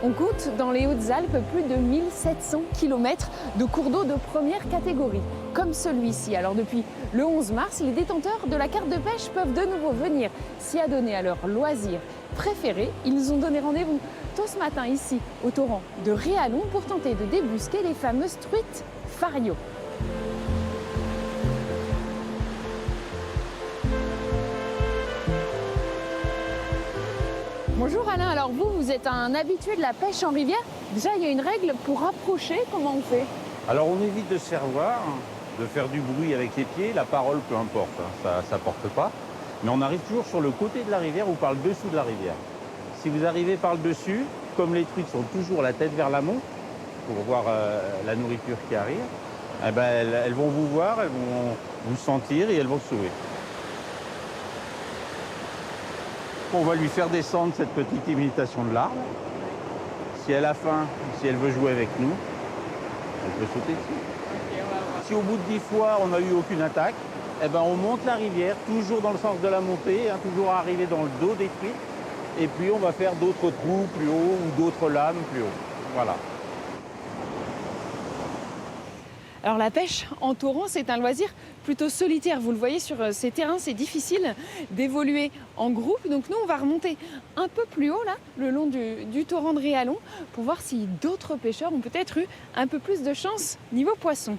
On compte dans les Hautes-Alpes plus de 1700 km de cours d'eau de première catégorie, comme celui-ci. Alors depuis le 11 mars, les détenteurs de la carte de pêche peuvent de nouveau venir s'y adonner à leur loisir préféré. Ils nous ont donné rendez-vous tôt ce matin ici, au torrent de Réalon, pour tenter de débusquer les fameuses truites fario. Bonjour Alain, alors vous êtes un habitué de la pêche en rivière. Déjà, il y a une règle pour approcher, comment on fait? Alors on évite de se faire voir, de faire du bruit avec les pieds, la parole peu importe, ça ne porte pas. Mais on arrive toujours sur le côté de la rivière ou par le dessous de la rivière. Si vous arrivez par le dessus, comme les truites sont toujours la tête vers l'amont, pour voir la nourriture qui arrive, eh ben elles vont vous voir, elles vont vous sentir et elles vont se sauver. On va lui faire descendre cette petite imitation de l'arbre. Si elle a faim, si elle veut jouer avec nous, elle peut sauter dessus. Si au bout de 10 fois on n'a eu aucune attaque, eh ben on monte la rivière, toujours dans le sens de la montée, toujours arriver dans le dos des truites. Et puis on va faire d'autres trous plus haut ou d'autres lames plus haut. Voilà. Alors la pêche en torrent, c'est un loisir plutôt solitaire. Vous le voyez sur ces terrains, c'est difficile d'évoluer en groupe. Donc nous, on va remonter un peu plus haut, là, le long du torrent de Réalon, pour voir si d'autres pêcheurs ont peut-être eu un peu plus de chance niveau poisson.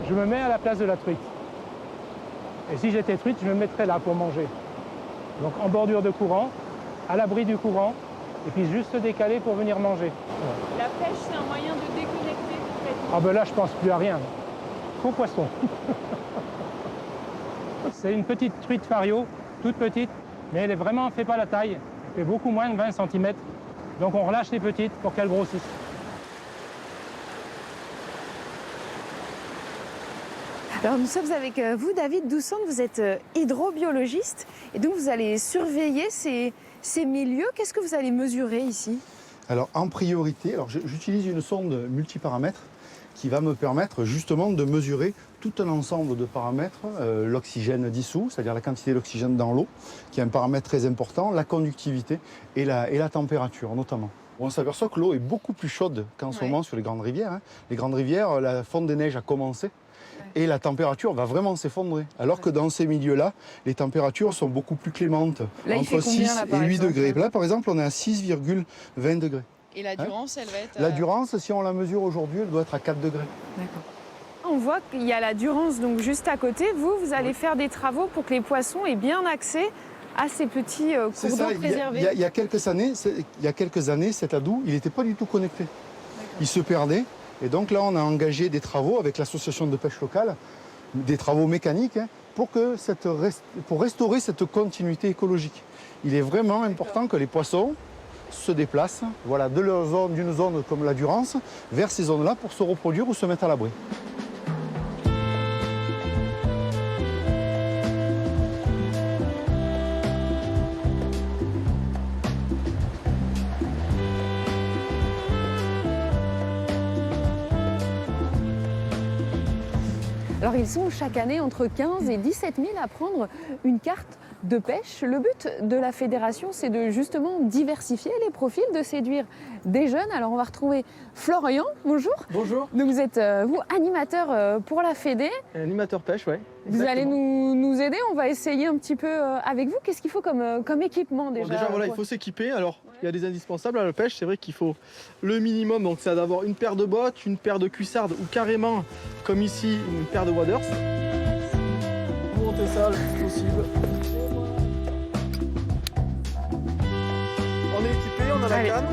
Je me mets à la place de la truite. Et si j'étais truite, je me mettrais là pour manger. Donc en bordure de courant, à l'abri du courant, et puis juste décaler pour venir manger. La pêche, c'est un moyen de déconnecter complètement. Ah ben là, je pense plus à rien. Qu'au poisson. C'est une petite truite fario, toute petite, mais elle est vraiment fait pas la taille. Elle fait beaucoup moins de 20 cm. Donc on relâche les petites pour qu'elles grossissent. Alors nous sommes avec vous, David Doussant, vous êtes hydrobiologiste et donc vous allez surveiller ces milieux. Qu'est-ce que vous allez mesurer ici? Alors en priorité, j'utilise une sonde multiparamètres qui va me permettre justement de mesurer tout un ensemble de paramètres, l'oxygène dissous, c'est-à-dire la quantité d'oxygène dans l'eau, qui est un paramètre très important, la conductivité et la température notamment. On s'aperçoit que l'eau est beaucoup plus chaude qu'en ce moment sur les grandes rivières. Les grandes rivières, la fonte des neiges a commencé. Et la température va vraiment s'effondrer. Alors que dans ces milieux-là, les températures sont beaucoup plus clémentes, là, entre 6 et 8 degrés. Là, par exemple, on est à 6,20 degrés. Et la durance, elle va être... La durance, si on la mesure aujourd'hui, elle doit être à 4 degrés. D'accord. On voit qu'il y a la durance donc juste à côté. Vous allez faire des travaux pour que les poissons aient bien accès à ces petits cours d'eau préservés. Il y a quelques années, cet adou, il n'était pas du tout connecté. Il se perdait. Et donc là, on a engagé des travaux avec l'association de pêche locale, des travaux mécaniques, pour restaurer cette continuité écologique. Il est vraiment important que les poissons se déplacent d'une zone comme la Durance vers ces zones-là pour se reproduire ou se mettre à l'abri. Alors ils sont chaque année entre 15 et 17 000 à prendre une carte de pêche. Le but de la fédération, c'est de justement diversifier les profils, de séduire des jeunes. Alors on va retrouver Florian, bonjour. Bonjour. Donc vous êtes vous animateur pour la Fédé. Animateur pêche, oui. Vous allez nous aider, on va essayer un petit peu avec vous. Qu'est-ce qu'il faut comme équipement déjà? Bon, déjà voilà, il faut s'équiper. Alors il y a des indispensables à la pêche. C'est vrai qu'il faut le minimum, donc c'est d'avoir une paire de bottes, une paire de cuissardes ou carrément, comme ici, une paire de waders. Montez ça le plus possible. On est équipé, on a la canne.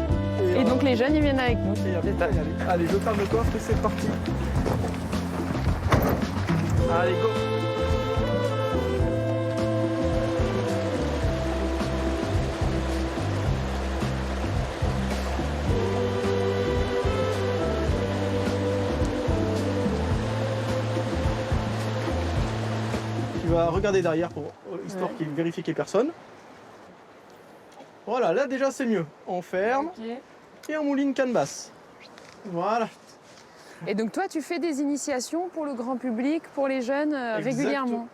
Et donc les jeunes, ils viennent avec nous. Allez, je ferme le coffre et c'est parti. Allez, go. Tu vas regarder derrière pour histoire qu'il vérifie qu'il n'y ait personne. Voilà, là déjà c'est mieux. On ferme et on mouline canne basse. Voilà. Et donc toi, tu fais des initiations pour le grand public, pour les jeunes régulièrement?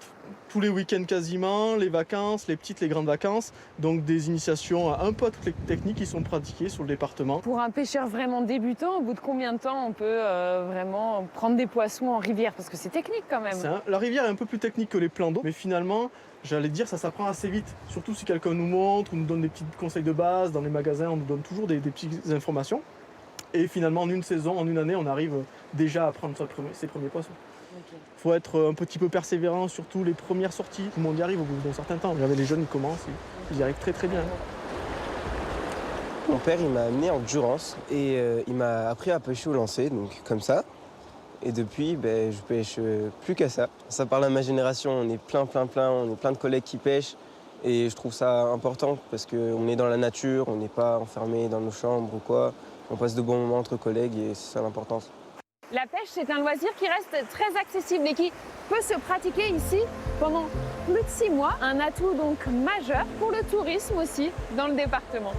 tous les week-ends quasiment, les vacances, les petites, les grandes vacances. Donc des initiations un peu à toutes les techniques qui sont pratiquées sur le département. Pour un pêcheur vraiment débutant, au bout de combien de temps on peut vraiment prendre des poissons en rivière? Parce que c'est technique quand même. La rivière est un peu plus technique que les plans d'eau, mais finalement, j'allais dire, ça s'apprend assez vite. Surtout si quelqu'un nous montre ou nous donne des petits conseils de base. Dans les magasins, on nous donne toujours des petites informations. Et finalement, en une saison, en une année, on arrive déjà à prendre ses premiers poissons. Il faut être un petit peu persévérant, surtout les premières sorties. Tout le monde y arrive au bout d'un certain temps. Regardez, les jeunes, ils commencent, ils y arrivent très très bien. Mon père, il m'a amené en Durance et il m'a appris à pêcher au lancer, donc comme ça. Et depuis, je pêche plus qu'à ça. Ça parle à ma génération, on est plein, on est plein de collègues qui pêchent. Et je trouve ça important parce qu'on est dans la nature, on n'est pas enfermé dans nos chambres ou quoi. On passe de bons moments entre collègues et c'est ça l'importance. La pêche, c'est un loisir qui reste très accessible et qui peut se pratiquer ici pendant plus de 6 mois. Un atout donc majeur pour le tourisme aussi dans le département.